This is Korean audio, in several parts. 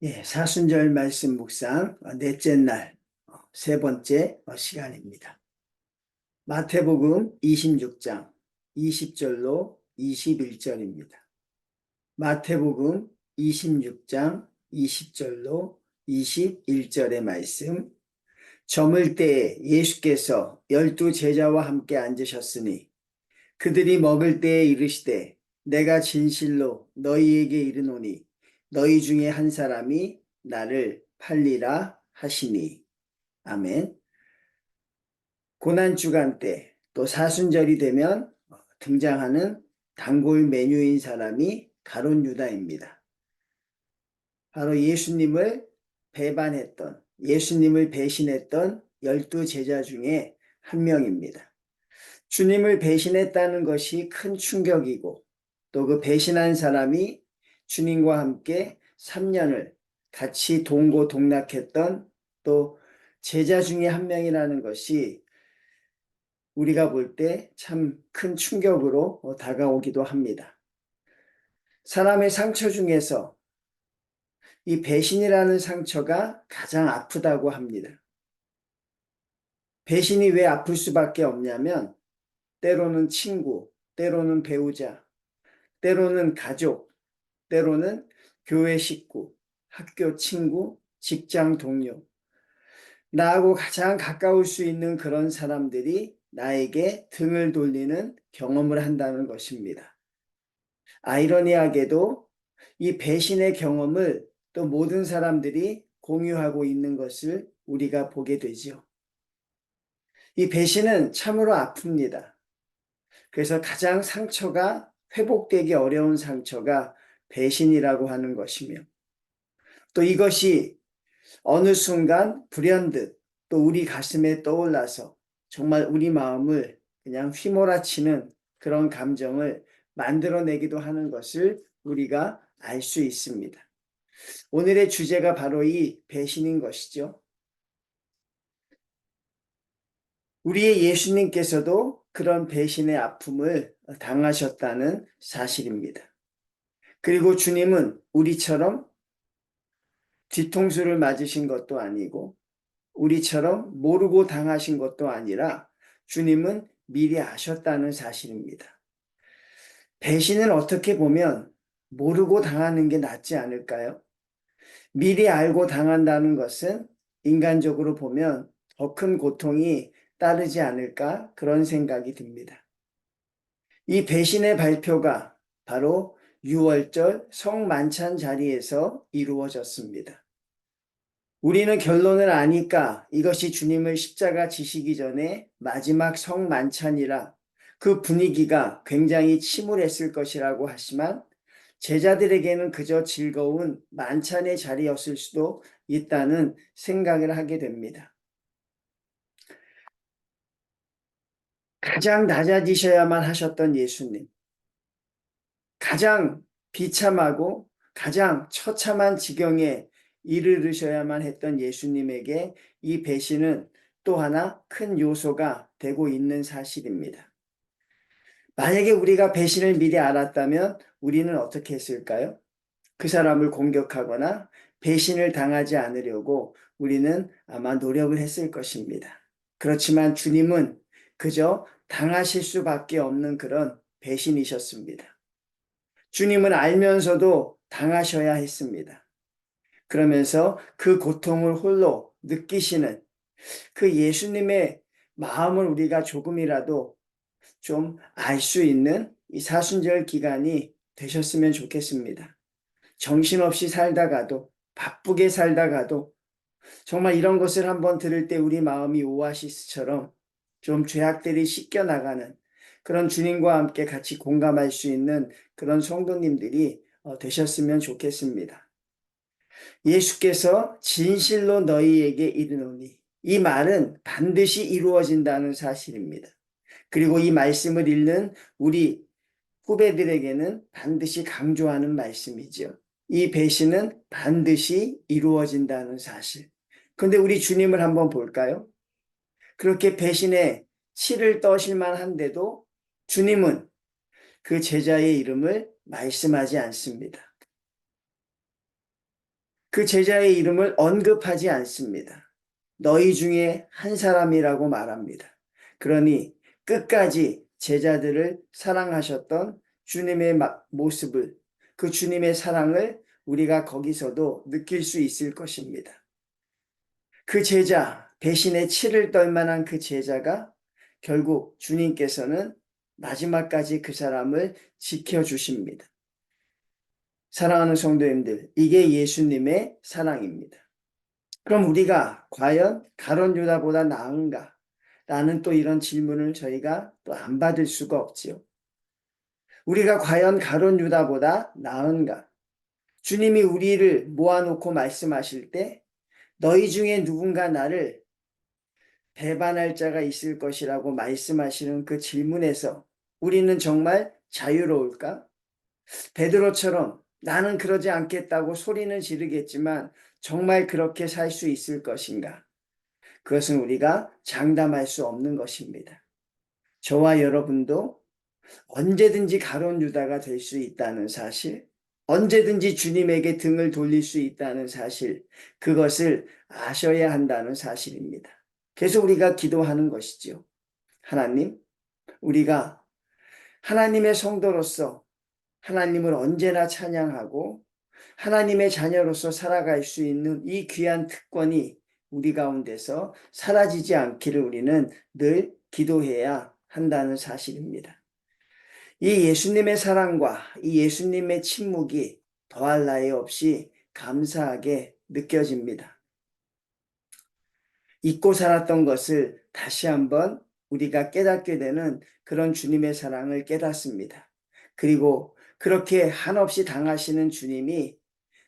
사순절 말씀 묵상 넷째 날 세 번째 시간입니다. 마태복음 26장 20절로 21절입니다. 마태복음 26장 20절로 21절의 말씀. 저물 때에 예수께서 12 제자와 함께 앉으셨으니 그들이 먹을 때에 이르시되 내가 진실로 너희에게 이르노니 너희 중에 한 사람이 나를 팔리라 하시니. 아멘. 고난주간 때 또 사순절이 되면 등장하는 단골 메뉴인 사람이 가룟 유다입니다. 바로 예수님을 배반했던, 예수님을 배신했던 12 제자 중에 한 명입니다. 주님을 배신했다는 것이 큰 충격이고 또 그 배신한 사람이 주님과 함께 3년을 같이 동고동락했던 또 제자 중에 한 명이라는 것이 우리가 볼 때 참 큰 충격으로 다가오기도 합니다. 사람의 상처 중에서 이 배신이라는 상처가 가장 아프다고 합니다. 배신이 왜 아플 수밖에 없냐면 때로는 친구, 때로는 배우자, 때로는 가족, 때로는 교회 식구, 학교 친구, 직장 동료, 나하고 가장 가까울 수 있는 그런 사람들이 나에게 등을 돌리는 경험을 한다는 것입니다. 아이러니하게도 이 배신의 경험을 또 모든 사람들이 공유하고 있는 것을 우리가 보게 되죠. 이 배신은 참으로 아픕니다. 그래서 가장 상처가 회복되기 어려운 상처가 배신이라고 하는 것이며 또 이것이 어느 순간 불현듯 또 우리 가슴에 떠올라서 정말 우리 마음을 그냥 휘몰아치는 그런 감정을 만들어내기도 하는 것을 우리가 알 수 있습니다. 오늘의 주제가 바로 이 배신인 것이죠. 우리의 예수님께서도 그런 배신의 아픔을 당하셨다는 사실입니다. 그리고 주님은 우리처럼 뒤통수를 맞으신 것도 아니고 우리처럼 모르고 당하신 것도 아니라 주님은 미리 아셨다는 사실입니다. 배신은 어떻게 보면 모르고 당하는 게 낫지 않을까요? 미리 알고 당한다는 것은 인간적으로 보면 더 큰 고통이 따르지 않을까 그런 생각이 듭니다. 이 배신의 발표가 바로 6월절 성만찬 자리에서 이루어졌습니다. 우리는 결론을 아니까 이것이 주님을 십자가 지시기 전에 마지막 성만찬이라 그 분위기가 굉장히 침울했을 것이라고 하지만 제자들에게는 그저 즐거운 만찬의 자리였을 수도 있다는 생각을 하게 됩니다. 가장 낮아지셔야만 하셨던 예수님, 가장 비참하고 가장 처참한 지경에 이르르셔야만 했던 예수님에게 이 배신은 또 하나 큰 요소가 되고 있는 사실입니다. 만약에 우리가 배신을 미리 알았다면 우리는 어떻게 했을까요? 그 사람을 공격하거나 배신을 당하지 않으려고 우리는 아마 노력을 했을 것입니다. 그렇지만 주님은 그저 당하실 수밖에 없는 그런 배신이셨습니다. 주님은 알면서도 당하셔야 했습니다. 그러면서 그 고통을 홀로 느끼시는 그 예수님의 마음을 우리가 조금이라도 좀 알 수 있는 이 사순절 기간이 되셨으면 좋겠습니다. 정신없이 살다가도 바쁘게 살다가도 정말 이런 것을 한번 들을 때 우리 마음이 오아시스처럼 좀 죄악들이 씻겨나가는 그런 주님과 함께 같이 공감할 수 있는 그런 성도님들이 되셨으면 좋겠습니다. 예수께서 진실로 너희에게 이르노니 이 말은 반드시 이루어진다는 사실입니다. 그리고 이 말씀을 읽는 우리 후배들에게는 반드시 강조하는 말씀이죠. 이 배신은 반드시 이루어진다는 사실. 그런데 우리 주님을 한번 볼까요? 그렇게 배신에 치를 떠실만 한데도 주님은 그 제자의 이름을 말씀하지 않습니다. 그 제자의 이름을 언급하지 않습니다. 너희 중에 한 사람이라고 말합니다. 그러니 끝까지 제자들을 사랑하셨던 주님의 모습을, 그 주님의 사랑을 우리가 거기서도 느낄 수 있을 것입니다. 그 제자, 배신의 치를 떨 만한 그 제자가 결국 주님께서는 마지막까지 그 사람을 지켜주십니다. 사랑하는 성도님들, 이게 예수님의 사랑입니다. 그럼 우리가 과연 가룟 유다보다 나은가? 라는 또 이런 질문을 저희가 또 안 받을 수가 없지요. 우리가 과연 가룟 유다보다 나은가? 주님이 우리를 모아놓고 말씀하실 때 너희 중에 누군가 나를 배반할 자가 있을 것이라고 말씀하시는 그 질문에서 우리는 정말 자유로울까? 베드로처럼 나는 그러지 않겠다고 소리는 지르겠지만 정말 그렇게 살 수 있을 것인가? 그것은 우리가 장담할 수 없는 것입니다. 저와 여러분도 언제든지 가룟 유다가 될 수 있다는 사실, 언제든지 주님에게 등을 돌릴 수 있다는 사실, 그것을 아셔야 한다는 사실입니다. 그래서 우리가 기도하는 것이죠. 하나님, 우리가 하나님의 성도로서 하나님을 언제나 찬양하고 하나님의 자녀로서 살아갈 수 있는 이 귀한 특권이 우리 가운데서 사라지지 않기를 우리는 늘 기도해야 한다는 사실입니다. 이 예수님의 사랑과 이 예수님의 침묵이 더할 나위 없이 감사하게 느껴집니다. 잊고 살았던 것을 다시 한번 우리가 깨닫게 되는 그런 주님의 사랑을 깨닫습니다. 그리고 그렇게 한없이 당하시는 주님이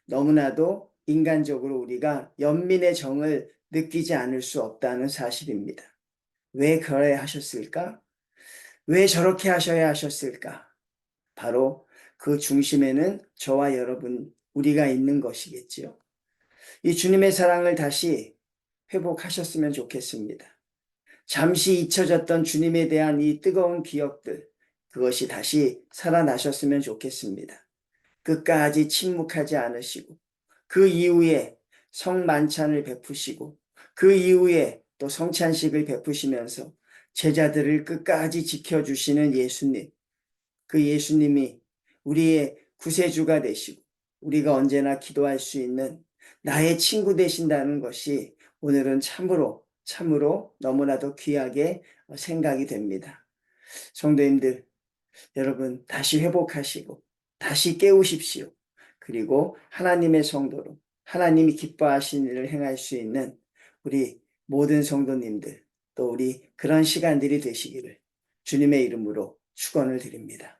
너무나도 인간적으로 우리가 연민의 정을 느끼지 않을 수 없다는 사실입니다. 왜 그래야 하셨을까? 왜 저렇게 하셔야 하셨을까? 바로 그 중심에는 저와 여러분, 우리가 있는 것이겠지요. 이 주님의 사랑을 다시 회복하셨으면 좋겠습니다. 잠시 잊혀졌던 주님에 대한 이 뜨거운 기억들, 그것이 다시 살아나셨으면 좋겠습니다. 끝까지 침묵하지 않으시고, 그 이후에 성만찬을 베푸시고, 그 이후에 또 성찬식을 베푸시면서 제자들을 끝까지 지켜주시는 예수님, 그 예수님이 우리의 구세주가 되시고, 우리가 언제나 기도할 수 있는 나의 친구 되신다는 것이 오늘은 참으로 너무나도 귀하게 생각이 됩니다. 성도님들, 여러분 다시 회복하시고 다시 깨우십시오. 그리고 하나님의 성도로 하나님이 기뻐하시는 일을 행할 수 있는 우리 모든 성도님들, 또 우리 그런 시간들이 되시기를 주님의 이름으로 축원을 드립니다.